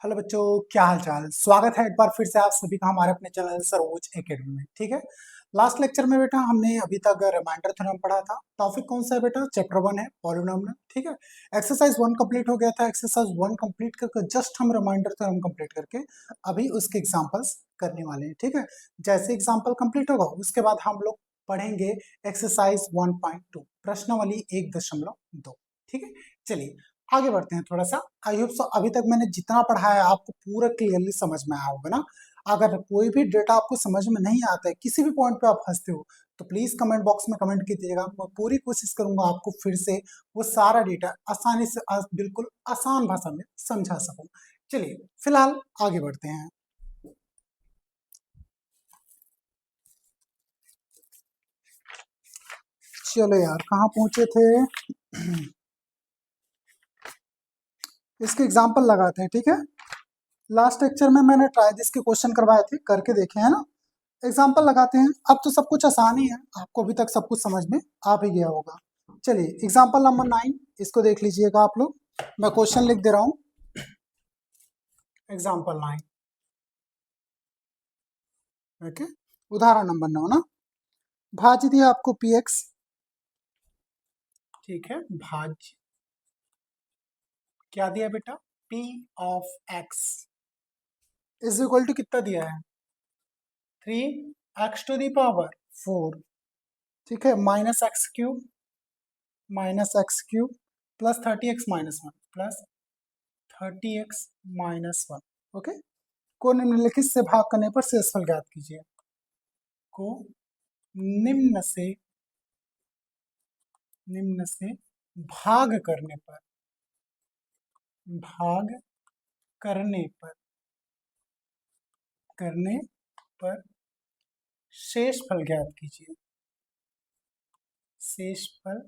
Hello बच्चों, क्या हाल चाल। स्वागत है एक बार फिर से आप सभी का हमारे अपने चैनल सरोज एकेडमी में। ठीक है, लास्ट लेक्चर में बेटा हमने अभी तक रिमाइंडर थ्योरम पढ़ा था। टॉपिक कौन सा है बेटा? चैप्टर 1 है, पॉलिनोमियल। ठीक है, एक्सरसाइज 1 कंप्लीट हो गया था। एक्सरसाइज 1 कंप्लीट करके जस्ट हम रिमाइंडर थ्योरम कंप्लीट करके अभी उसके एग्जाम्पल्स करने वाले हैं। ठीक है, जैसे एग्जाम्पल कंप्लीट होगा उसके बाद हम लोग पढ़ेंगे एक्सरसाइज 1.2 प्रश्नावली 1.2। ठीक है, चलिए आगे बढ़ते हैं थोड़ा सा। आई होप सो अभी तक मैंने जितना पढ़ाया आपको पूरा क्लियरली समझ में आया होगा ना। अगर कोई भी डेटा आपको समझ में नहीं आता है, किसी भी पॉइंट पे आप फंसते हो, तो प्लीज कमेंट बॉक्स में कमेंट कीजिएगा। मैं पूरी कोशिश करूंगा आपको फिर से वो सारा डेटा आसानी से बिल्कुल आसान भाषा में समझा सकूं। चलिए फिलहाल आगे बढ़ते हैं। चलो यार, कहाँ पहुंचे थे? इसके एग्जाम्पल लगाते हैं। ठीक है, लास्ट लेक्चर में मैंने ट्राई दिस के क्वेश्चन करवाए थे, करके देखे हैं ना। एग्जाम्पल लगाते हैं। अब तो सब कुछ आसान ही है, आपको अभी तक सब कुछ समझ में आ भी गया होगा। चलिए एग्जाम्पल नंबर 9 इसको देख लीजिएगा आप लोग। मैं क्वेश्चन लिख दे रहा हूं। Example 9, okay. उदाहरण नंबर 9 ना, भाज्य दिया आपको पी एक्स। ठीक है, भाज्य क्या दिया बेटा? P of x is equal to कितना दिया है? 3x to the power 4। ठीक है, minus x cube plus 30x-1 plus 30x-1। Okay, को निम्नलिखित से भाग करने पर शेषफल ज्ञात कीजिए। को निम्न से भाग करने पर करने पर शेषफल ज्ञात कीजिए। शेषफल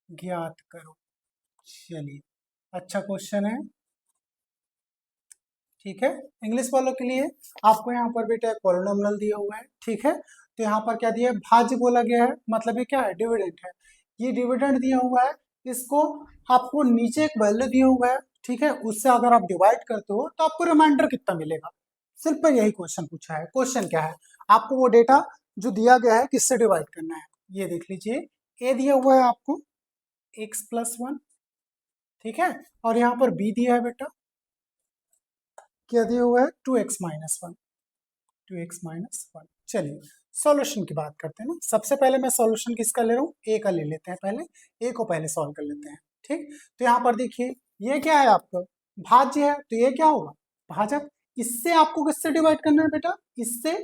ज्ञात करो। चलिए, अच्छा क्वेश्चन है। ठीक है, इंग्लिश वालों के लिए आपको यहाँ पर बेटा एक पॉलिनोमियल दिया हुआ है। ठीक है, तो यहाँ पर क्या दिया है? भाज्य बोला गया है, मतलब ये क्या है? डिविडेंड है। ये डिविडेंड दिया हुआ है, इसको आपको नीचे एक वैल्यू दिया हुआ है। ठीक है, उससे अगर आप डिवाइड करते हो तो आपको रिमाइंडर कितना मिलेगा? सिर्फ पर यही क्वेश्चन पूछा है। क्वेश्चन क्या है? आपको वो डेटा जो दिया गया है किससे डिवाइड करना है, ये देख लीजिए। ए दिया हुआ है आपको x+1। ठीक है, और यहाँ पर बी दिया है बेटा, क्या दिया हुआ है? 2x-1। 2x-1। चलिए सॉल्यूशन की बात करते हैं ना। सबसे पहले मैं सॉल्यूशन किसका ले रहा हूँ? ए का ले लेते हैं। पहले ए को पहले सॉल्व कर लेते हैं। ठीक, तो यहाँ पर देखिए ये क्या है आपका? भाज्य है, तो ये क्या होगा? भाजक। इससे आपको किससे डिवाइड करना है बेटा? इससे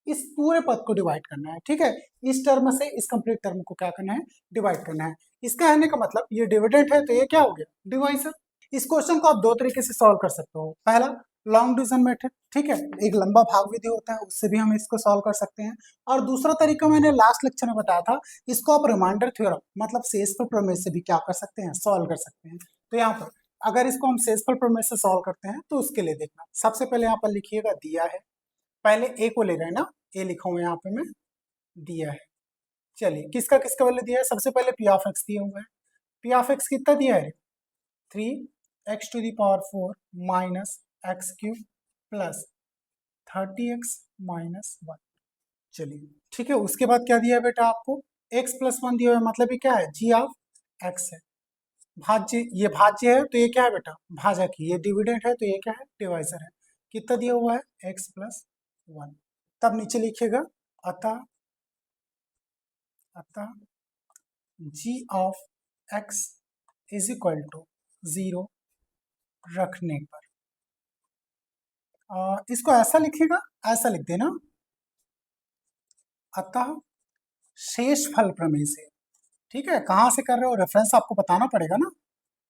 इस पूरे पद को डिवाइड करना है। ठीक है, इस टर्म से इस कंप्लीट टर्म को क्या करना है? डिवाइड करना है। इसका कहने का मतलब ये डिविडेंड है, तो ये क्या हो गया? डिवाइजर। इस क्वेश्चन को आप दो तरीके से सॉल्व कर सकते हो। पहला, लॉन्ग डिवीजन मेथड। ठीक है, एक लंबा भाग विधि होता है, उससे भी हम इसको सॉल्व कर सकते हैं। और दूसरा तरीका मैंने लास्ट लेक्चर में बताया था, इसको आप रिमाइंडर थ्योरम मतलब शेषफल प्रमेय से भी क्या कर सकते हैं? सॉल्व कर सकते हैं। तो यहाँ पर अगर इसको हम शेषफल प्रमेय से सॉल्व करते हैं तो उसके लिए देखना, सबसे पहले यहाँ पर लिखिएगा दिया है। पहले ए को ले रहे हैं ना, ए लिखा हुआ यहाँ पे मैं, दिया है। चलिए किसका किसका वैल्यू दिया है? सबसे पहले पी ऑफ एक्स दिया हुआ है। पी ऑफ एक्स कितना दिया है? 3x⁴ minus x³ plus 30x-1। चलिए ठीक है, उसके बाद क्या दिया है बेटा आपको? x+1 दिया हुआ है, मतलब ये क्या है? जी ऑफ एक्स है। भाज्य, ये भाज्य है तो ये क्या है बेटा? भाजक। ये डिविडेंड है तो ये क्या है? डिवाइजर है। कितना दिया हुआ है? x+1। तब नीचे लिखिएगा अतः G of x is equal to 0 रखने पर। इसको ऐसा लिखिएगा, ऐसा लिख देना, अतः शेषफल प्रमेय से। ठीक है, कहाँ से कर रहे हो? रेफरेंस आपको बताना पड़ेगा ना।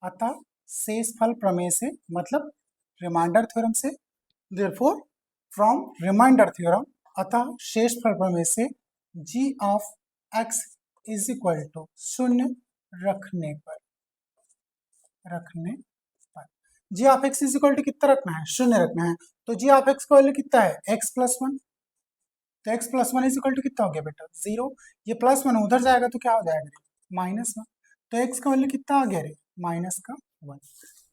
अतः शेषफल प्रमेय से मतलब रिमाइंडर थ्योरम से। देयरफॉर फ्रॉम रिमाइंडर थ्योरम अतः शेषफल प्रमेय से जी of x is equal to 0 रखने पर G of x is equal to कितना रखना है? 0 रखना है। तो जी ऑफ एक्स का वैल्यू कितना है? x+1। तो x+1 इज इक्वल टू कितना हो गया बेटा? 0। ये +1 उधर जाएगा तो क्या हो जाएगा? -1। तो x का वैल्यू कितना आ गया रे? -1।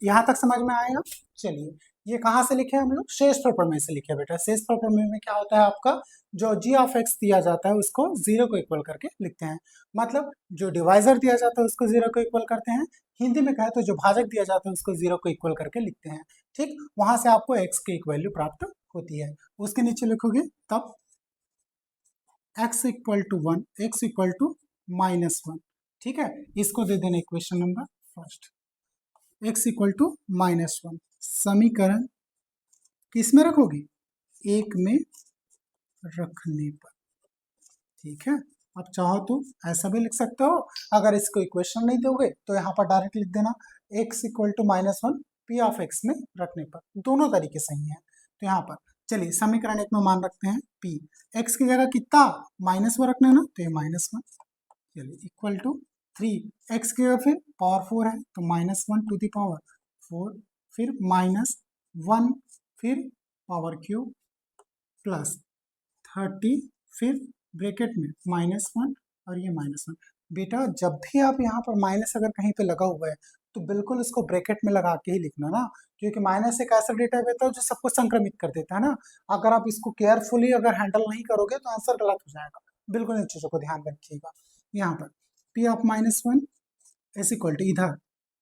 यहाँ तक समझ में आएगा? चलिए ये कहाँ से लिखे हम लोग? शेषफल प्रमेय से लिखे बेटा। शेषफल प्रमेय में क्या होता है आपका, जो जी ऑफ एक्स दिया जाता है उसको जीरो को इक्वल करके लिखते हैं, मतलब जो डिवाइजर दिया जाता है उसको जीरो को इक्वल करते हैं, हिंदी में कहे तो जो भाजक दिया जाता है उसको जीरो को इक्वल करके लिखते हैं। ठीक, वहां से आपको एक्स की एक वैल्यू प्राप्त होती है, उसके नीचे लिखोगे तब x equal to one, x equal to -1। ठीक है, इसको दे देना equation number first, x equal to -1 समीकरण किस में रखोगे? एक में रखने पर। ठीक है, अब चाहो तो ऐसा भी लिख सकते हो, अगर इसको इक्वेशन नहीं दोगे तो यहाँ पर डायरेक्ट लिख देना x equal to -1 p of x में रखने पर, दोनों तरीके सही है। तो यहाँ पर चलिए समीकरण एक में मान रखते हैं p, x की जगह कितना -1 रखना है ना, तो ये -1, चलिए इक्वल टू 3, x की जगह फिर पावर 4 है तो -1 टू द पावर 4, फिर -1, फिर पावर क्यूब प्लस 30, फिर ब्रैकेट में -1 और ये -1। बेटा जब भी आप यहाँ पर माइनस अगर कहीं पे लगा हुआ है तो बिल्कुल इसको ब्रैकेट में लगा के ही लिखना ना, क्योंकि माइनस एक ऐसा डेटा होता है जो सबको संक्रमित कर देता है ना। अगर आप इसको केयरफुली अगर हैंडल नहीं करोगे तो आंसर गलत हो जाएगा, बिल्कुल इन चीज़ों को ध्यान रखिएगा। यहाँ पर p of -1 is equal to इधर।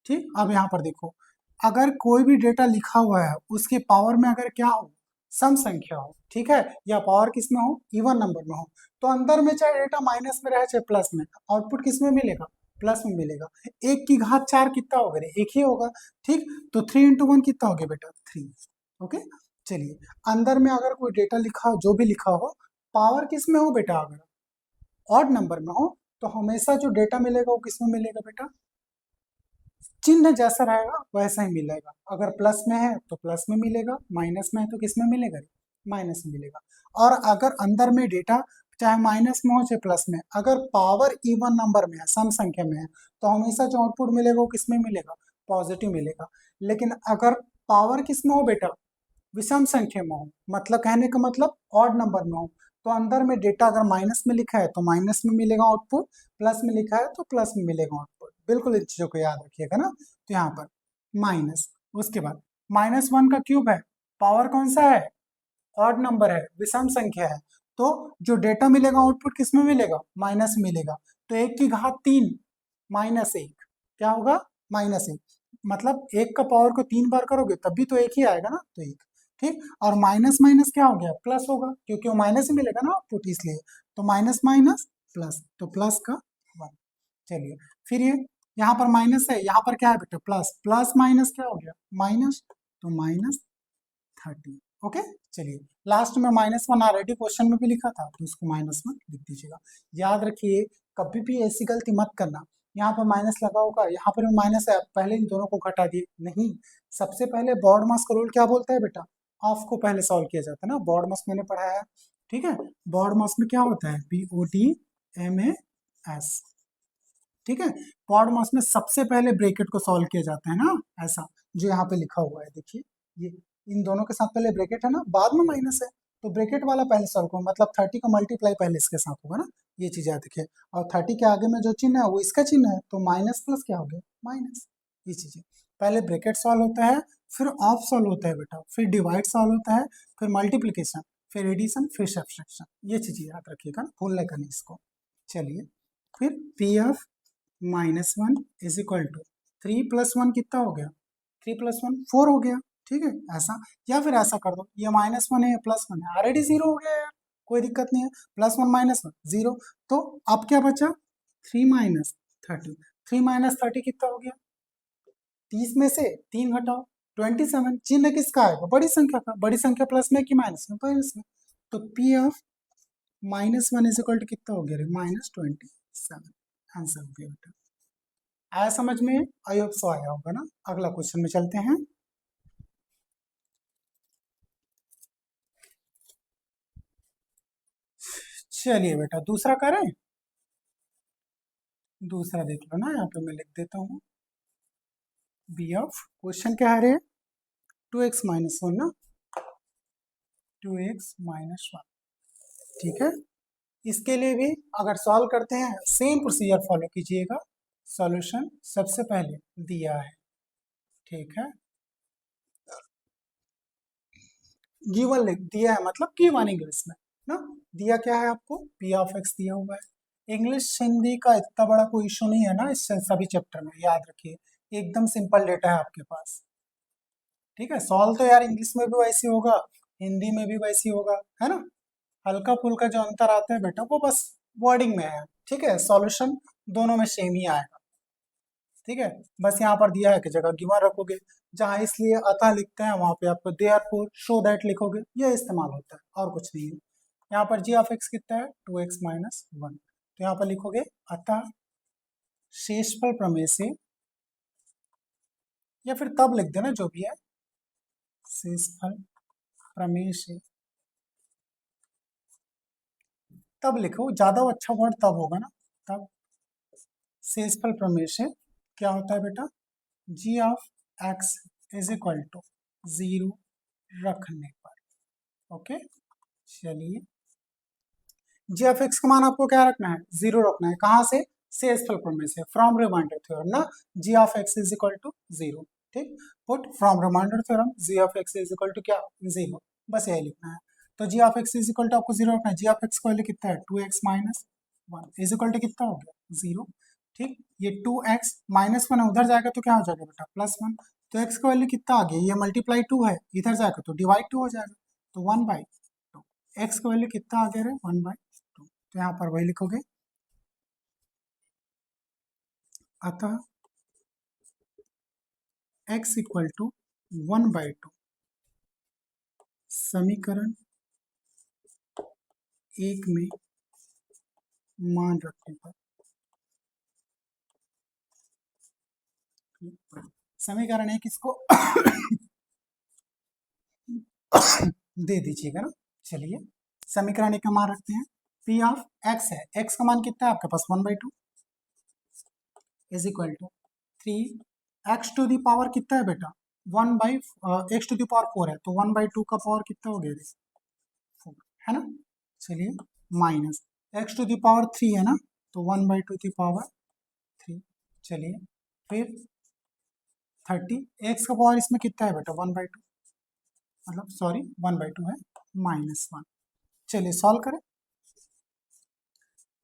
ठीक, अब यहाँ पर देखो, अगर कोई भी डेटा लिखा हुआ है उसके पावर में अगर क्या हो, सम संख्या हो, ठीक है, या पावर किस में हो, इवन नंबर में हो, तो अंदर में चाहे डेटा माइनस में रहे चाहे प्लस में, आउटपुट किस में मिलेगा? प्लस में मिलेगा। एक की घात 4 कितना होगा रे? एक ही होगा। ठीक, तो 3 इंटू 1 कितना हो गया बेटा? 3। ओके, चलिए अंदर में अगर कोई डेटा लिखा हो, जो भी लिखा हो, पावर किस में हो बेटा? अगर ऑड नंबर में हो तो हमेशा जो डेटा मिलेगा वो किस में मिलेगा बेटा? चिन्ह जैसा रहेगा वैसा ही मिलेगा। अगर प्लस में है तो प्लस में मिलेगा, माइनस में है तो किस में मिलेगा? माइनस में मिलेगा। और अगर अंदर में डेटा चाहे माइनस में हो चाहे प्लस में, अगर पावर इवन नंबर में है, सम संख्या में है, तो हमेशा जो आउटपुट मिलेगा वो किस में मिलेगा? पॉजिटिव मिलेगा। लेकिन अगर पावर किस में हो बेटा? विषम संख्या में हो, मतलब कहने का मतलब ऑड नंबर में हो, तो अंदर में डेटा अगर माइनस में लिखा है तो माइनस में मिलेगा आउटपुट, प्लस में लिखा है तो प्लस में मिलेगा आउटपुट। बिल्कुल इन चीजों को याद रखिएगा ना। तो यहाँ पर माइनस, उसके बाद -1 का क्यूब है, पावर कौन सा है? ऑड नंबर है, विषम संख्या है, तो जो डेटा मिलेगा आउटपुट किस में मिलेगा? माइनस में मिलेगा। तो 1 की घात 3 -1 क्या होगा? -1, मतलब 1 का पावर को 3 बार करोगे तब भी तो 1 ही आएगा ना, तो 1। ठीक, और माइनस माइनस क्या हो गया? प्लस होगा, क्योंकि वो माइनस ही मिलेगा ना आउटपुट, इसलिए तो माइनस माइनस प्लस, तो प्लस का 1। चलिए फिर ये यहाँ पर माइनस है, यहाँ पर क्या है बेटा? प्लस, प्लस माइनस क्या हो गया? माइनस, तो -30। ओके, चलिए लास्ट में -1 ऑलरेडी क्वेश्चन में भी लिखा था तो इसको -1 लिख दीजिएगा। याद रखिए कभी भी ऐसी गलती मत करना, यहाँ पर माइनस लगा होगा, यहाँ पर भी माइनस है, पहले इन दोनों को घटा दिए, नहीं, सबसे पहले बॉड मास का रूल क्या बोलता है बेटा? ऑफ को पहले सॉल्व किया जाता है ना, बॉड मास मैंने पढ़ाया है। ठीक है, बॉड मास में क्या होता है? BODMAS। ठीक है, बॉड मास में सबसे पहले ब्रैकेट को सॉल्व किया जाता है ना, ऐसा जो यहाँ पे लिखा हुआ है, देखिए ये इन दोनों के साथ पहले ब्रैकेट है ना, बाद में माइनस है, तो ब्रैकेट वाला पहले सॉल्व करो, मतलब 30 का मल्टीप्लाई पहले इसके साथ होगा ना, ये चीज याद रखिए। और 30 के आगे में जो चिन्ह है वो इसका चिन्ह है, तो माइनस प्लस क्या हो गया? माइनस। ये चीजें पहले ब्रैकेट सॉल्व होता है, फिर ऑफ सॉल्व होता है बेटा, फिर डिवाइड सॉल्व होता है, फिर मल्टीप्लीकेशन, फिर एडिशन, फिर सब्ट्रैक्शन। ये चीजें याद रखिएगा ना, भूलने का नहीं इसको। चलिए फिर PF -1 इज इक्वल टू 3 + 1 कितना हो गया? 3 + 1 4 हो गया। ठीक है, ऐसा, या फिर ऐसा कर दो, ये -1 है, +1 है, ऑलरेडी 0 हो गया यार, कोई दिक्कत नहीं है, +1 -1 0, तो अब क्या बचा? 3 - 30, 3 - 30 कितना हो गया? 30 में से 3 घटाओ 27, चिन्ह किसका आएगा? बड़ी संख्या का, बड़ी संख्या प्लस में कि माइनस में? माइनस में, तो PF -1 इज इक्वल टू कितना हो गया? -27, आंसर हो गया बेटा। आया समझ में? आई होप सो आया होगा ना। अगला क्वेश्चन में चलते हैं। चलिए बेटा दूसरा करें, दूसरा देख लो ना, यहाँ पे मैं लिख देता हूँ BF, क्वेश्चन क्या है रे? 2x - 1 ना, 2x - 1। ठीक है, इसके लिए भी अगर सॉल्व करते हैं सेम प्रोसीजर फॉलो कीजिएगा। सॉल्यूशन सबसे पहले दिया है, ठीक है, गिवन लिख दिया है, मतलब गिवन इंग्लिश में ना, दिया क्या है आपको, पी ऑफ एक्स दिया हुआ है। इंग्लिश हिंदी का इतना बड़ा कोई इशू नहीं है ना इस सभी चैप्टर में, याद रखिए एकदम सिंपल डेटा है आपके पास। ठीक है, सॉल्व तो यार इंग्लिश में भी वैसे होगा, हिंदी में भी वैसे होगा, है ना। हल्का फुल्का जो अंतर आता है बेटा वो बस वर्डिंग में है। ठीक है, सॉल्यूशन दोनों में सेम ही आएगा। ठीक है, बस यहाँ पर दिया है कि जगह गिवन रखोगे, जहाँ इसलिए अतः लिखते हैं वहां पे आपको देयरफॉर शो दैट लिखोगे, ये इस्तेमाल होता है और कुछ नहीं है। यहाँ पर जी ऑफ एक्स कितना है, 2x-1, तो यहाँ पर लिखोगे अतः शेषफल प्रमेय से, या फिर तब लिख देना जो भी है, शेषफल प्रमेय से, तब लिखो, ज्यादा अच्छा वर्ड तब होगा ना, तब शेषफल प्रमेय से क्या होता है बेटा, G of x is equal to 0 रखने पर। ओके, चलिए जी ऑफ एक्स का मान आपको क्या रखना है, 0 रखना है। कहाँ से, शेषफल प्रमेय से, फ्रॉम रिमाइंडर थ्योरम ना, G of x is equal to 0। ठीक, put from remainder theorem G of x is equal to क्या, 0, बस यही लिखना है। तो G of x is equal to आपको 0 रखना है। जी ऑफ एक्स का वैल्यू कितना है, 2x-1 इज इक्वल टू कितना हो गया, 0। ठीक, ये 2x-1 है, उधर जाएगा तो क्या हो जाएगा बेटा, +1। तो x का वैल्यू कितना आ गया, ये मल्टीप्लाई 2 है, इधर जाएगा तो डिवाइड 2 हो जाएगा, तो 1/2। x का वैल्यू कितना आ गया रे, 1/2। तो यहाँ पर वही लिखोगे, अतः x इक्वल टू 1/2 समीकरण 1 में मान रखने पर, समीकरण 1 इसको दे दीजिएगा ना। चलिए समीकरण 1 का मान रखते हैं, पी ऑफ एक्स है, एक्स का मान कितना है आपके पास, 1/2 is equal to 3 x to the power कितना है बेटा, 1/x टू दी पावर 4 है, तो 1/2 का पावर कितना हो गया, 4 है ना। चलिए minus x to the power 3 है ना, तो 1/2 की पावर 3। चलिए फिर 30, एक्स का पावर इसमें कितना है बेटा, 1/2, मतलब सॉरी 1/2 है, -1। चलिए सॉल्व करें,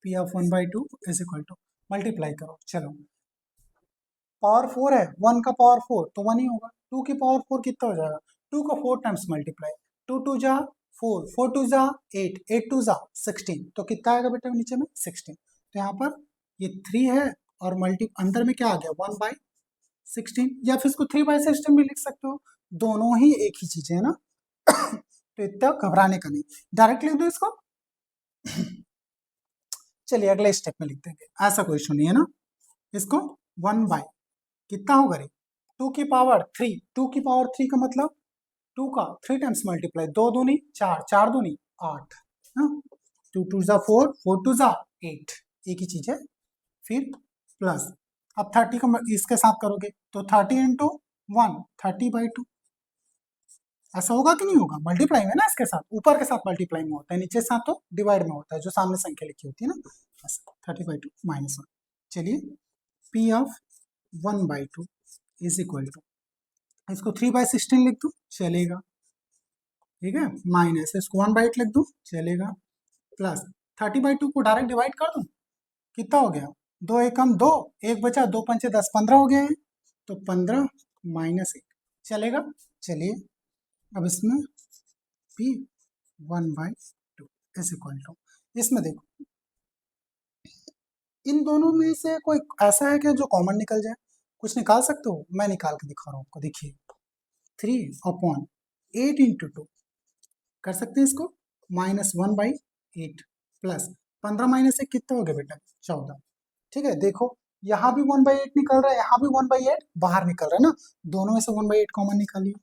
P of 1/2 is equal to, multiply करो, चलो पावर 4 है, 1 का पावर 4 तो 1 ही होगा, 2 की पावर 4 कितना हो जाएगा, 2 का 4 टाइम्स मल्टीप्लाई, 2 2 जा 4, 4 2 जा 8, 8 2 जा 16, तो कितना आएगा बेटा नीचे में 16। तो यहाँ पर ये 3 है और मल्टी अंदर में क्या आ गया, 1/16, या फिर इसको 3/16 भी लिख सकते हो, दोनों ही एक ही चीज है ना। तो इतना घबराने का नहीं, डायरेक्ट लिख दो इसको। चलिए अगले स्टेप में लिख देंगे, ऐसा कोई इशू नहीं है ना। इसको 1 कितना होगा रे, 2 की पावर 3, 2 की पावर 3 का मतलब 2 का 3 टाइम्स मल्टीप्लाई, 2 दूनी 4, 4 दूनी 8, 2 2 जा 4, 4 2 जा 8, एक ही चीज है। फिर प्लस, अब 30 का इसके साथ करोगे तो 30 इंटू 1, 30/2, ऐसा होगा कि नहीं होगा, मल्टीप्लाई में ना, इसके साथ ऊपर के साथ मल्टीप्लाई में होता है, नीचे साथ तो डिवाइड में होता है, जो सामने संख्या लिखी होती है ना, बस 30/2 -1। चलिए P of 1/2 is equal to, इसको 3/16 लिख दो चलेगा, ठीक है, माइनस इसको 1/8 लिख दो चलेगा, प्लस 30/2 को डायरेक्ट डिवाइड कर दो, कितना हो गया, 2 एकम 2, 1 बचा, 2 पंचे 10, 15 हो गया है, तो 15 -1 चलेगा। चलिए अब इसमें p 1/2 इज इक्वल टू, इसमें देखो इन दोनों में से कोई ऐसा है क्या जो कॉमन निकल जाए, कुछ निकाल सकते हो, मैं निकाल के दिखा रहा हूँ आपको, देखिए 3/8 इंटू 2 कर सकते हैं इसको, -1/8 प्लस 15 -1 कितना हो गया बेटा, 14। ठीक है, देखो यहाँ भी 1/8 निकल रहा है, यहाँ भी 1/8 बाहर निकल रहा है ना, दोनों में से 1/8 कॉमन निकालिए,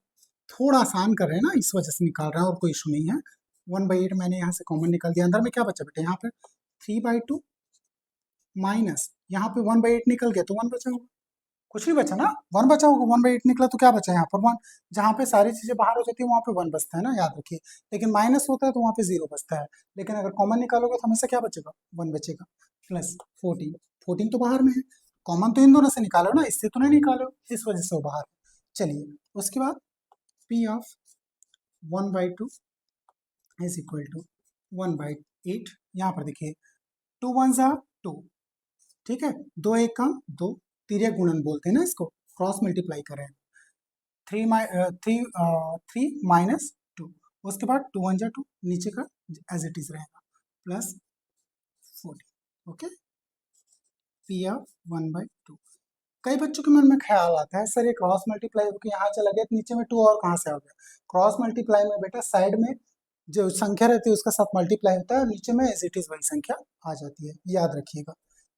थोड़ा आसान कर रहे हैं ना, इस वजह से निकाल रहा है और कोई इशू नहीं है। 1/8 मैंने यहाँ से कॉमन निकाल दिया, अंदर में क्या बचा बेटा, यहाँ पे 3/2 माइनस यहाँ पे 1/8 निकल गया तो 1 बचा होगा, कुछ नहीं बचा ना, 1 बचा होगा, 1/8 निकला तो क्या बचा यहाँ पर 1, जहाँ पे सारी चीजें बाहर हो जाती है वहाँ पे 1 बचता है ना, याद रखिए, लेकिन माइनस होता है तो वहाँ पे 0 बचता है, लेकिन अगर कॉमन निकालोगे तो हमेशा क्या बचेगा, 1 बचेगा, प्लस 14, 14 तो बाहर में है, कॉमन तो इन दोनों से निकालो ना, इससे तो नहीं निकालो, इस वजह से वो बाहर है। चलिए उसके बाद P of 1/2 is equal to 1/8। यहाँ पर देखिए 2 1 2, ठीक है, 2 1 का 2, तिर्यक गुणन बोलते हैं ना इसको, क्रॉस मल्टीप्लाई करें, 3 माइनस 2, उसके बाद 2 1 2, नीचे का एज इट इज रहेगा, प्लस 40। Okay, P of 1/2। कई बच्चों के मन में ख्याल आता है सर ये क्रॉस मल्टीप्लाई होकर यहाँ चला गया तो नीचे में 2 और कहाँ से आ गया। क्रॉस मल्टीप्लाई में बेटा साइड में जो संख्या रहती है उसका साथ मल्टीप्लाई होता है और नीचे में एज इट इज वही संख्या आ जाती है, याद रखिएगा।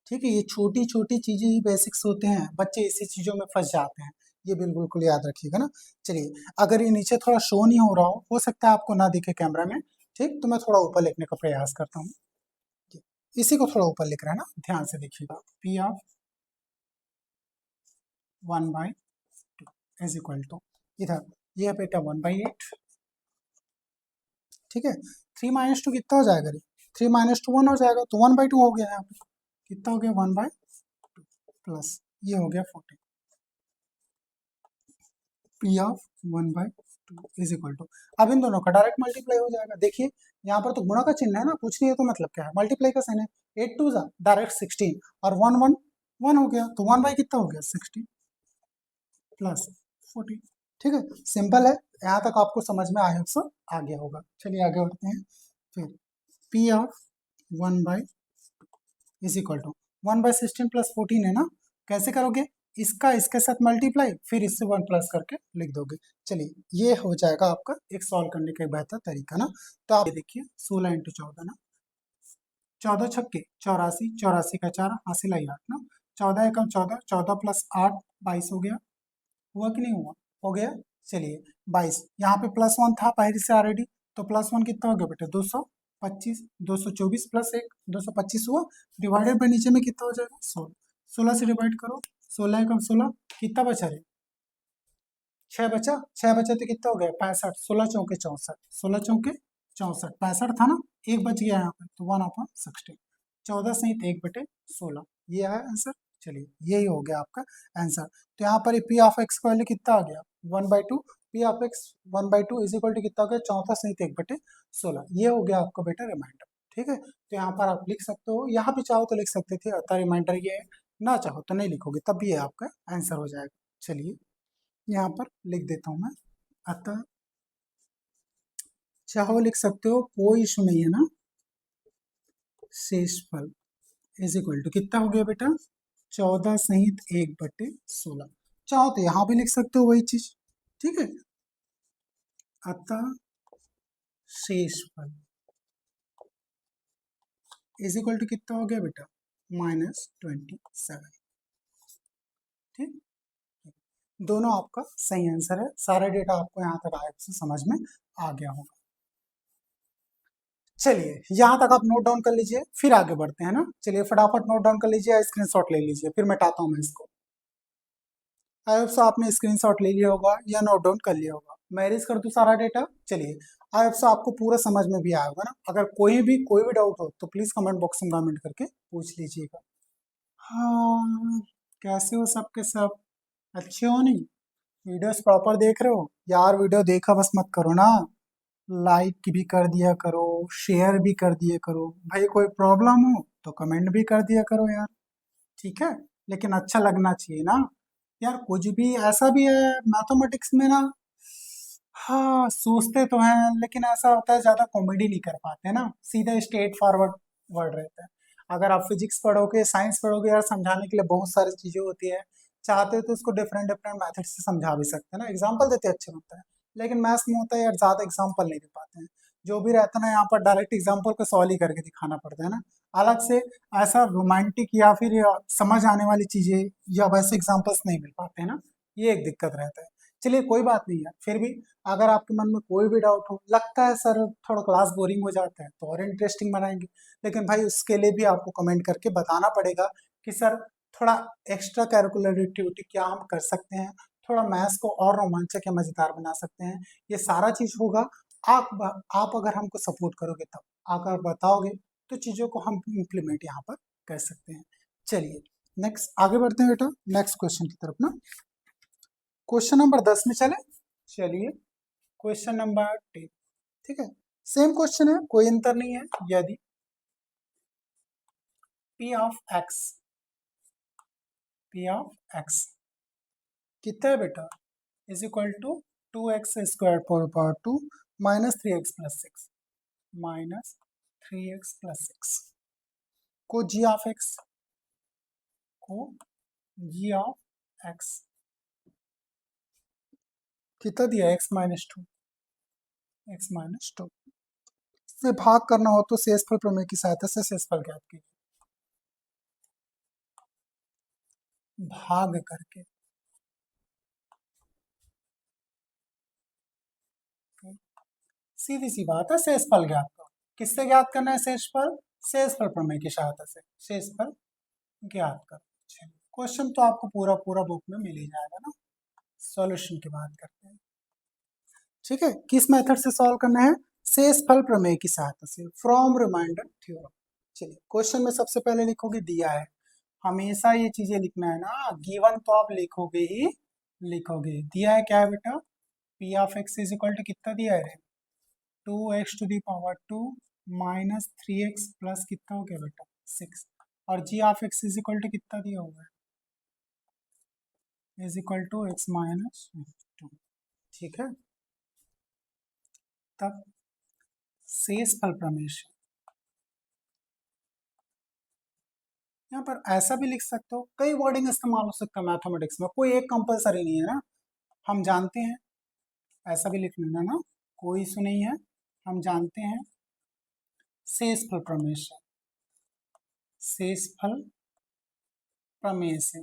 ठीक है, ये छोटी छोटी चीजें ही बेसिक्स होते हैं, बच्चे इसी चीजों में फंस जाते हैं, ये बिल्कुल याद रखिएगा ना। चलिए, अगर ये नीचे थोड़ा शो नहीं हो रहा हो सकता है आपको ना दिखे कैमरा में, ठीक, तो मैं थोड़ा ऊपर लिखने का प्रयास करता हूँ। इसी को थोड़ा ऊपर लिख रहा है ना, ध्यान से देखिएगा। P of 1/2 is equal to, इधर ये बेटा 1/8, ठीक है। 3 माइनस 2 कितना हो जाएगा रे, 3 माइनस 2 1 हो जाएगा, तो 1/2 हो गया यहाँ पे, कितना हो गया 1/2 प्लस ये हो गया 40। P of 1/2 is equal to, अब इन दोनों का डायरेक्ट मल्टीप्लाई हो जाएगा। देखिए यहाँ पर तो गुणा का चिन्ह है ना, पूछ रही है तो मतलब क्या है, मल्टीप्लाई का साइन है, 8 2 डायरेक्ट 16 और 1 1 1 हो गया, तो 1 कितना हो गया 16 प्लस 40। ठीक है, सिंपल है, यहाँ तक आपको समझ में आया सब आ गया होगा। चलिए आगे बढ़ते हैं। फिर P of 1/2 is equal to 1/16 plus 14 है ना, कैसे करोगे, इसका इसके साथ मल्टीप्लाई फिर इससे 1 प्लस करके लिख दोगे। चलिए ये हो जाएगा आपका एक सॉल्व करने का एक बेहतर तरीका ना। तो आप देखिए 16 × 14 ना, 14 छक्के 84, 84 का 4 हासिल आई 8 ना, 14 एकम 14, 14 प्लस 8 22 हो गया, हुआ कि नहीं हुआ, हो गया। चलिए 22, यहाँ पे +1 था पहले से ऑलरेडी, तो +1 कितना हो गया बेटा 225, 224 प्लस 1 225 हुआ, डिवाइडेड बाई नीचे में कितना हो जाएगा 16, 16 से डिवाइड करो, 16 एकम 16, कितना बचा रे 6 बचा, 6 बचा तो कितना हो गया 65, 16 चौके 64, 16 चौके 64, 65 था ना, एक बच गया यहाँ पे, तो 1/16, 14 सहित 1/16, ये है आंसर। चलिए यही हो गया आपका आंसर। तो यहाँ पर पी ऑफ एक्स का वैल्यू कितना आ गया 1/2, P of x 1/2 is equal to कितना हो गया 14 सहित 1/16, ये हो गया आपका बेटा रिमाइंडर। ठीक है, तो यहाँ पर आप लिख सकते हो, यहाँ भी चाहो तो लिख सकते थे, अतः रिमाइंडर ये है, ना चाहो तो नहीं लिखोगे तब भी ये आपका आंसर हो जाएगा। चलिए यहाँ पर लिख देता हूँ मैं, अतः चाहो लिख सकते हो, कोई इशू नहीं है ना, शेषफल इज इक्वल टू कितना हो गया बेटा 14 सहित 1/16, चाहो तो यहाँ भी लिख सकते हो वही चीज। ठीक है, अतः शेषफल इज इक्वल टू कितना हो गया बेटा -27। ठीक, दोनों आपका सही आंसर है, सारा डेटा आपको यहाँ तक आया से समझ में आ गया होगा। चलिए यहाँ तक आप नोट डाउन कर लीजिए, फिर आगे बढ़ते हैं ना। चलिए फटाफट नोट डाउन कर लीजिए, स्क्रीनशॉट ले लीजिए, फिर मिटाता हूँ मैं इसको। आई होप सो आपने स्क्रीनशॉट ले लिया होगा या नोट डाउन कर लिया होगा, मैं एरेज कर दूँ सारा डेटा। चलिए आई होप सो आपको पूरा समझ में भी आया होगा ना, अगर कोई भी डाउट हो तो प्लीज कमेंट बॉक्स में कमेंट करके पूछ लीजिएगा। हाँ, कैसे हो सबके सब, अच्छे हो नहीं, वीडियोस प्रॉपर देख रहे हो यार, वीडियो देखा बस मत करो ना, लाइक भी कर दिया करो, शेयर भी कर दिया करो, भाई कोई प्रॉब्लम हो तो कमेंट भी कर दिया करो यार, ठीक है, लेकिन अच्छा लगना चाहिए ना यार। कुछ भी ऐसा भी है मैथमेटिक्स में ना, हाँ सोचते तो हैं लेकिन ऐसा होता है ज्यादा कॉमेडी नहीं कर पाते ना, सीधा स्ट्रेट फॉरवर्ड वर्ड रहता है। अगर आप फिजिक्स पढ़ोगे साइंस पढ़ोगे यार, समझाने के लिए बहुत सारी चीजें होती है, चाहते तो उसको डिफरेंट डिफरेंट मेथड से समझा भी सकते हैं ना, एग्जाम्पल देते अच्छे होता है, लेकिन मैथ्स में होता है यार ज्यादा एग्जाम्पल नहीं दे पाते हैं, जो भी रहता है ना यहाँ पर डायरेक्ट एग्जाम्पल को सॉल्व ही करके दिखाना पड़ता है ना, अलग से ऐसा रोमांटिक या फिर समझ आने वाली चीजें या वैसे एग्जाम्पल्स नहीं मिल पाते हैं ना, ये एक दिक्कत रहता है। चलिए कोई बात नहीं है, फिर भी अगर आपके मन में कोई भी डाउट हो, लगता है सर थोड़ा क्लास बोरिंग हो जाता है तो और इंटरेस्टिंग बनाएंगे, लेकिन भाई उसके लिए भी आपको कमेंट करके बताना पड़ेगा कि सर थोड़ा एक्स्ट्रा कैरिकुलर एक्टिविटी क्या हम कर सकते हैं, थोड़ा मैथ्स को और रोमांचक या मजेदार बना सकते हैं, ये सारा चीज होगा। आप अगर हमको सपोर्ट करोगे तब, अगर बताओगे तो चीजों को हम इम्प्लीमेंट यहाँ पर कर सकते हैं। चलिए नेक्स्ट आगे बढ़ते हैं बेटा, नेक्स्ट क्वेश्चन की तरफ ना, क्वेश्चन नंबर 10 में चले। चलिए क्वेश्चन नंबर 10, ठीक है। सेम क्वेश्चन है, कोई अंतर नहीं है। यदि P of x, P of x कितना है बेटा, is equal to 2x² power 2 minus 3x plus 6, minus 3x plus 6 को g ऑफ x, को g ऑफ x कितना दिया, x माइनस 2, x माइनस 2 से भाग करना हो तो शेषफल प्रमेय की सहायता से शेषफल ज्ञात कीजिए। भाग करके, सीधी सी बात है, शेषफल ज्ञात करो। किससे ज्ञात करना है शेषफल, शेषफल प्रमेय की सहायता से शेषफल ज्ञात करो। क्वेश्चन तो आपको पूरा पूरा बुक में मिल ही जाएगा ना। सॉल्यूशन की बात करते हैं, ठीक है। किस मेथड से सॉल्व करना है, शेषफल प्रमेय की सहायता से, फ्रॉम रिमाइंडर थ्योरम। चलिए क्वेश्चन में सबसे पहले लिखोगे, दिया है, हमेशा ये चीजें लिखना है ना, गिवन तो आप लिखोगे ही लिखोगे। दिया है क्या है बेटा, P of x is equal to कितना दिया है, 2x⁻² माइनस 3x प्लस कितना हो गया बेटा 6, और G of x is equal to कितना दिया हुआ है, is equal to x minus 2, ठीक है। तब शेषफल प्रमेय, यहाँ पर ऐसा भी लिख सकते हो, कई वर्डिंग इस्तेमाल हो सकता है मैथमेटिक्स में, कोई एक कंपलसरी नहीं है ना, हम जानते हैं। ऐसा भी लिख लेना ना, कोई इशू नहीं है, हम जानते हैं शेषफल प्रमेय से, शेषफल प्रमेय से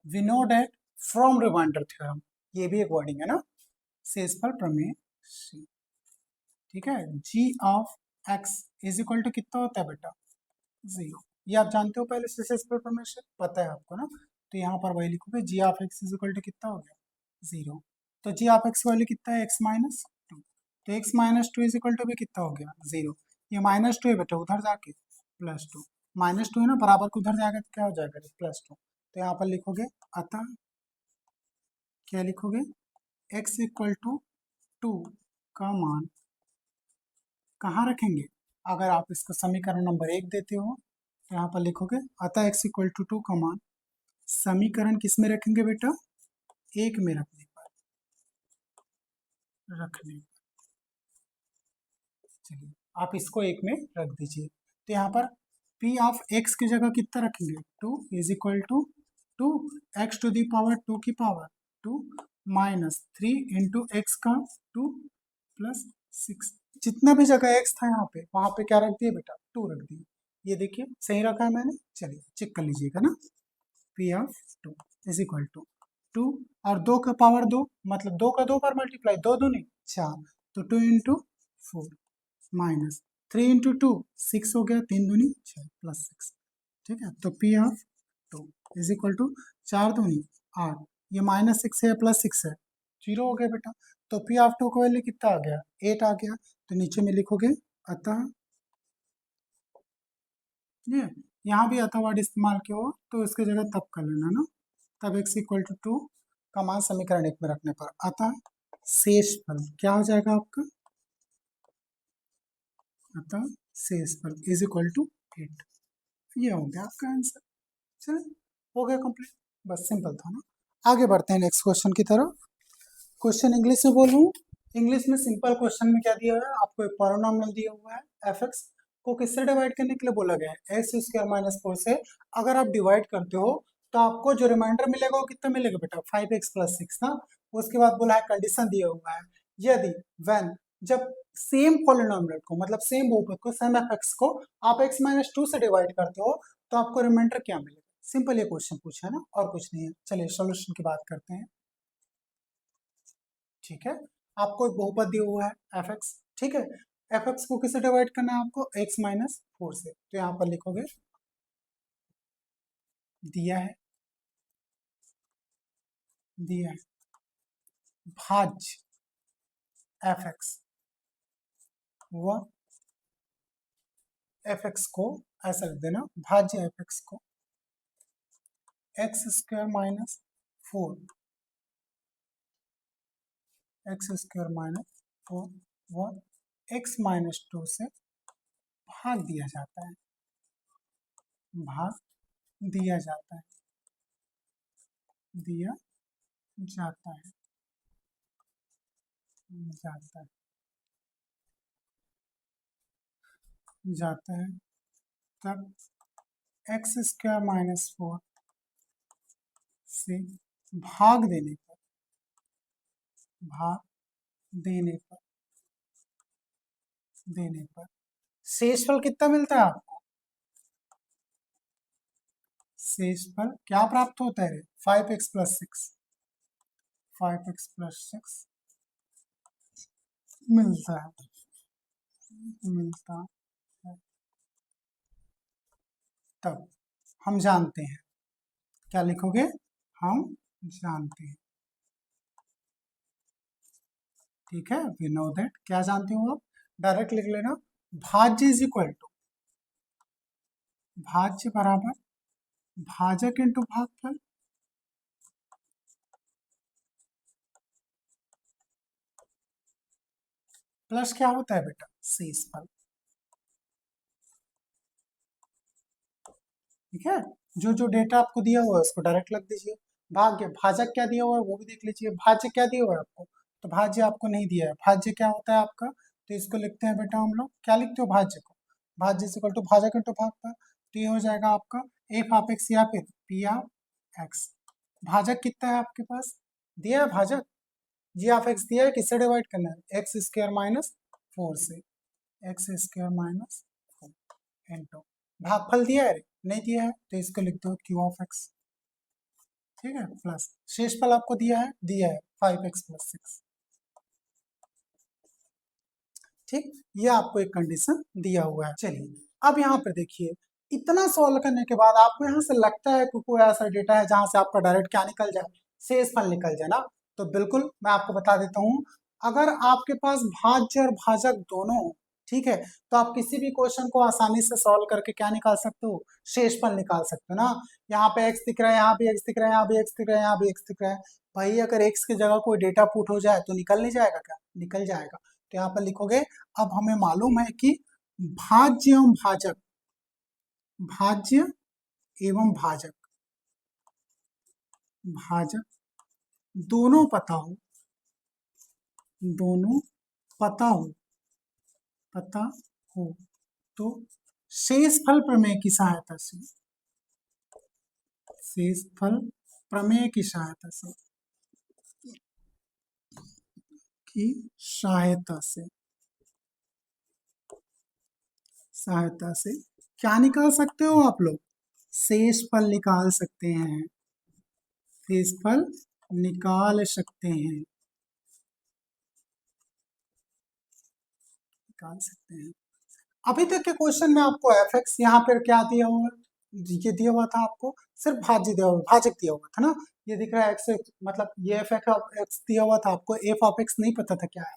we know that from remainder theorem, ये भी एक वर्डिंग है ना, शेषफल प्रमेय से, ठीक है। G of x is equal to कितना होता है बेटा, 0, ये आप जानते हो पहले से, शेषफल प्रमेय से पता है आपको ना। तो यहाँ पर वही लिखोगे, g of x is equal to कितना हो गया, 0। तो जी ऑफ एक्स वैल्यू कितना है, x माइनस 2, तो x minus 2 is equal to भी कितना हो गया, 0। ये माइनस 2 है बेटा, उधर जाके प्लस 2, माइनस 2 है ना, बराबर को उधर जाएगा तो क्या हो जाएगा, +2। तो यहाँ पर लिखोगे, अतः क्या लिखोगे, x इक्वल टू 2 का मान कहाँ रखेंगे, अगर आप इसको समीकरण नंबर 1 देते हो तो यहाँ पर लिखोगे, अतः x इक्वल टू 2 का मान समीकरण किस में रखेंगे बेटा, 1 में रखने पर। चलिए आप इसको 1 में रख दीजिए। तो यहाँ पर p ऑफ x की जगह कितना रखेंगे, 2 is equal to 2 x to the power 2 की पावर 2 माइनस 3 इंटू एक्स का 2 प्लस 6, जितना भी जगह x था यहाँ पे, वहां पे क्या रख दिए बेटा, 2 रख दिए। ये देखिए सही रखा है मैंने, चलिए चेक कर लीजिएगा ना। p of 2 is equal to 2 और 2 का पावर 2, मतलब 2 का 2 पर मल्टीप्लाई, 2 दूनी 4, तो 2 इंटू 4 माइनस 3 इंटू 2 6 हो गया, 3 दूनी 6 प्लस 6, ठीक है। तो p of 2 is equal to 4 दूनी 8, ये माइनस 6 है प्लस 6 है, 0 हो गया बेटा। तो p ऑफ 2 का वैल्यू कितना आ गया, 8 आ गया। तो नीचे में लिखोगे, अतः ये यहाँ भी अतः वर्ड इस्तेमाल किया हो तो इसकी जगह तब कर लेना ना, तब x इक्वल टू 2 का मान समीकरण 1 में रखने पर, अतः शेषफल क्या हो जाएगा आपका, अतः शेषफल इज इक्वल टू 8, ये हो गया आपका आंसर। चलिए हो गया कंप्लीट, बस सिंपल था ना। आगे बढ़ते हैं नेक्स्ट क्वेश्चन की तरफ। क्वेश्चन इंग्लिश में बोल रहा हूँ, इंग्लिश में सिंपल क्वेश्चन में क्या दिया हुआ है, आपको एक पॉलिनॉमियल दिया हुआ है, एफ एक्स को किससे डिवाइड करने के लिए बोला गया है, x² - 4 से। अगर आप डिवाइड करते हो तो आपको जो रिमाइंडर मिलेगा वो कितना मिलेगा बेटा, 5x + 6 ना। उसके बाद बोला है, कंडीशन दिया हुआ है, यदि व्हेन, जब सेम पॉलिनॉमियल को, मतलब सेम बहुपद को, सेम एफ एक्स को आप x - 2 से डिवाइड करते हो तो आपको रिमाइंडर क्या मिलेगा। सिंपल ये क्वेश्चन पूछा है ना, और कुछ नहीं है। चलिए सोल्यूशन की बात करते हैं, ठीक है। आपको एक बहुपद दिया हुआ है एफ एक्स, ठीक है। एफ एक्स को किससे डिवाइड करना है आपको, x - 4 से। तो यहाँ पर लिखोगे, दिया है, दिया है, भाज्य एफ एक्स व एफ एक्स को ऐसा लिख देना, भाज्य एफ एक्स को x² - 4 एक्स स्क्वायर माइनस 4 वो एक्स माइनस 2 से भाग दिया जाता है, भाग दिया जाता है, दिया जाता है, जाता है, जाता है। तब एक्स स्क्वायर माइनस 4 से भाग देने पर, भाग देने पर, देने पर शेषफल कितना मिलता है आपको? शेषफल क्या प्राप्त होता है? 5x प्लस 6, 5x प्लस 6 मिलता है, मिलता है। तब हम जानते हैं, क्या लिखोगे? हम जानते हैं, ठीक है, वी नो दैट। क्या जानते हो आप? डायरेक्ट लिख लेना, भाज्य इज इक्वल टू, भाज्य बराबर भाजक इंटू भागफल। प्लस क्या होता है बेटा? शेषफल, ठीक है। जो जो डेटा आपको दिया हुआ है उसको डायरेक्ट लग दीजिए। भाग्य भाजक क्या दिया हुआ है वो भी देख लीजिए। भाज्य क्या दिया हुआ है आपको? तो भाज्य आपको नहीं दिया है। भाज्य क्या होता है आपका? तो इसको लिखते हैं बेटा हम लोग, क्या लिखते हो भाज्य को? भाज्य इक्वल टू भाजक इंटू भागफल। तो ये हो जाएगा आपका एफ ऑफ एक्स या फिर पी ऑफ एक्स। भाजक कितना है आपके पास? दिया है भाजक, जी ऑफ एक्स दिया है, किससे डिवाइड करना है? एक्स स्क्वायर माइनस 4 से, एक्स स्क्वायर माइनस 4 इंटू भागफल दिया है, नहीं दिया है तो इसको लिख दो क्यू ऑफ एक्स, ठीक है, प्लस शेषफल आपको दिया है 5x प्लस 6, ठीक। ये आपको एक कंडीशन दिया हुआ है। चलिए अब यहाँ पर देखिए, इतना सॉल्व करने के बाद आपको यहाँ से लगता है कि कोई ऐसा डेटा है जहां से आपका डायरेक्ट क्या निकल जाए? शेषफल निकल जाए ना। तो बिल्कुल मैं आपको बता देता हूँ, अगर आपके पास भाज्य और भाजक दोनों हो, ठीक है, तो आप किसी भी क्वेश्चन को आसानी से सॉल्व करके क्या निकाल सकते हो? शेषफल निकाल सकते हो ना। यहाँ पे एक्स दिख रहा है, यहाँ भी एक्स दिख रहा है, यहाँ भी एक्स दिख रहा है, यहाँ भी एक्स दिख रहा है। भाई अगर एक्स की जगह कोई डेटा पुट हो जाए तो निकल नहीं जाएगा क्या? निकल जाएगा। तो यहाँ पर लिखोगे, अब हमें मालूम है कि भाज्य एवं भाजक, भाज्य एवं भाजक, भाजक दोनों पता हो, दोनों पता हो, पता हो तो शेषफल प्रमेय की सहायता से, शेषफल प्रमेय की सहायता से, की सहायता से, सहायता से क्या निकाल सकते हो आप लोग? शेषफल निकाल सकते हैं, शेषफल निकाल सकते हैं, निकाल सकते हैं। अभी तक के क्वेश्चन में आपको एफ एक्स यहाँ पर क्या दिया हुआ है? ये दिया हुआ था आपको, सिर्फ भाज्य दिया हुआ, भाजक दिया हुआ था ना। ये दिख रहा है एक्स, मतलब ये एफ एक्स दिया हुआ था आपको, एफ ऑफ एक्स नहीं पता था क्या है।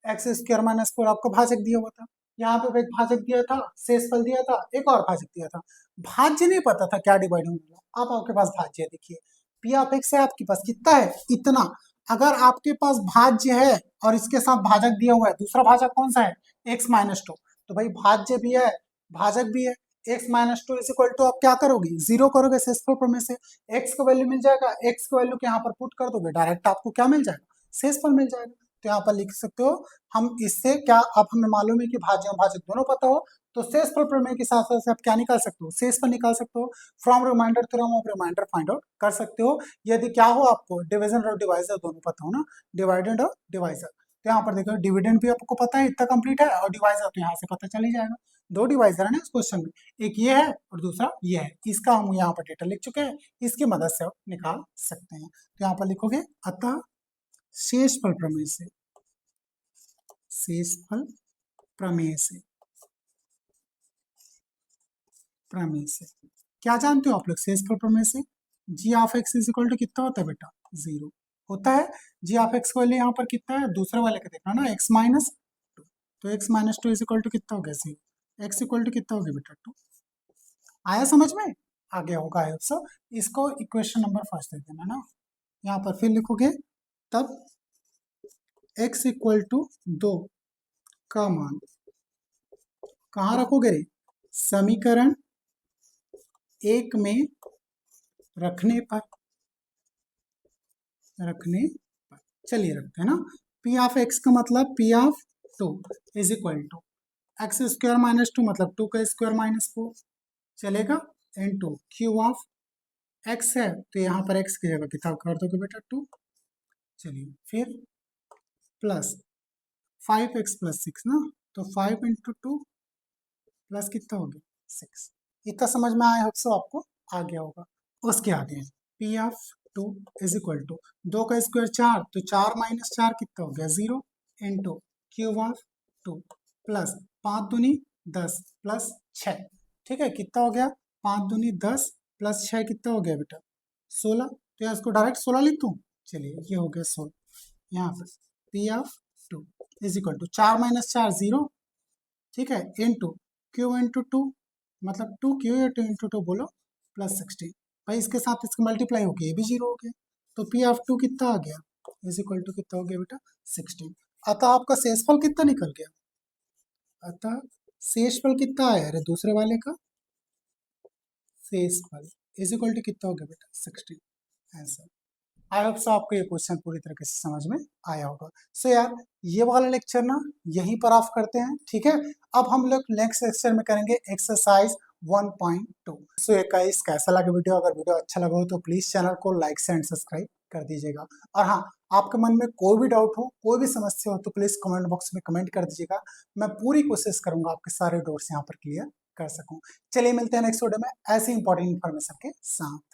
एक्स स्क्वायर माइनस 4 आपको भाजक दिया हुआ था। यहाँ पे एक भाजक दिया था, शेषफल दिया था, एक और भाजक दिया था। भाज्य नहीं पता था क्या डिवाइड होने वाला। अब आपके पास भाज्य देखिए, पी ऑफ एक्स है आपके पास, कितना है? इतना। अगर आपके पास भाज्य है और इसके साथ भाजक दिया हुआ है, दूसरा भाजक कौन सा है? X minus 2। तो भाई भाज्य भी है, भाजक भी है। X minus 2 is equal to, आप क्या करोगे? जीरो करोगे शेषफल प्रमेय से। एक्स का वैल्यू मिल जाएगा, एक्स का वैल्यू के यहाँ पर पुट कर दोगे, डायरेक्ट आपको क्या मिल जाएगा? शेषफल मिल जाएगा। तो यहाँ पर लिख सकते हो हम इससे क्या, अब हमें मालूम है कि भाज्य और भाजक दोनों पता हो, तो शेषफल प्रमेय के साथ साथ आप क्या निकाल सकते हो? शेषफल निकाल सकते हो। From remainder theorem of remainder find out कर सकते हो, यदि क्या हो आपको डिविजन और डिवाइजर दोनों पता हो ना, डिवाइडेंड और डिवाइजर। तो यहाँ पर देखो डिविडेंड भी आपको पता है, इतना कंप्लीट है, और डिवाइजर तो यहाँ से पता चल ही जाएगा। दो डिवाइजर है ना इस क्वेश्चन में, एक ये है और दूसरा ये है। इसका हम यहाँ पर डेटा लिख चुके हैं, इसकी मदद से आप निकाल सकते हैं। तो यहाँ पर लिखोगे, अतः शेषफल प्रमेय से, शेषफल प्रमेय से, प्रमेय से क्या जानते हो आप लोग? शेषफल प्रमेय से जी of x is equal to कितना होता है बेटा? 0 होता है। जी ऑफ एक्स वाले यहाँ पर कितना है? दूसरे वाले का देखना ना, एक्स माइनस 2। तो x minus 2 is equal to कितना हो गया? 0। एक्स इक्वल टू कितना हो गया बेटा? 2। आया समझ में? आ गया होगा आई होप सो। इसको इक्वेशन नंबर फर्स्ट दे देना ना। यहाँ पर फिर लिखोगे, तब x इक्वल टू 2 का मान कहाँ रखोगे रे? समीकरण 1 में रखने पर चलिए रखते हैं ना। पी ऑफ एक्स का मतलब P of 2 is equal to x square minus 2 मतलब 2 का स्क्वायर माइनस 4 चलेगा, into Q of x है तो यहाँ पर एक्स की जगह कितना कर दोगे बेटा 2। चलिए फिर प्लस 5x प्लस 6 ना, तो 5 इंटू 2 प्लस कितना हो गया 6। इतना समझ में आया हो आपको, आ गया होगा। उसके आगे P of 2 is equal to 2 का स्क्वायर 4 तो 4 माइनस 4 कितना हो गया 0 इंटू क्यूब ऑफ 2 प्लस 5 दूनी 10 प्लस 6। ठीक है, कितना हो गया 5 दूनी 10 प्लस 6 कितना हो गया बेटा 16। तो यहाँ इसको डायरेक्ट 16 लिख दूँ। चलिए ये हो गया 16। यहाँ पर P of 2 is equal to 4 minus 4 0, ठीक है, इंटू क्यू इंटू 2 मतलब 2 क्यू या 2 इंटू 2 बोलो प्लस 16। भाई इसके साथ इसका मल्टीप्लाई हो गया, ये भी 0 हो गया, तो पी ऑफ 2 कितना आ गया इज इक्वल टू कितना हो गया बेटा 16। अतः आपका शेषफल कितना निकल गया? अतः शेषफल कितना आया अरे दूसरे वाले का शेषफल इज इक्वल टू कितना हो गया बेटा 16 आंसर। आई होप सो आपको ये क्वेश्चन पूरी तरीके से समझ में आया होगा। सो यार ये वाला लेक्चर ना यहीं पर ऑफ करते हैं, ठीक है। अब हम लोग नेक्स्ट लेक्चर में करेंगे एक्सरसाइज 1.2। सो गाइस कैसा लगा वीडियो? अगर वीडियो अच्छा लगा हो तो प्लीज चैनल को लाइक से एंड सब्सक्राइब कर दीजिएगा। और हाँ, आपके मन में कोई भी डाउट हो, कोई भी समस्या हो तो प्लीज कमेंट बॉक्स में कमेंट कर दीजिएगा। मैं पूरी कोशिश करूंगा आपके सारे डाउट्स यहाँ पर क्लियर कर सकूं। चलिए मिलते हैं नेक्स्ट वीडियो में ऐसी इंपॉर्टेंट इन्फॉर्मेशन के साथ।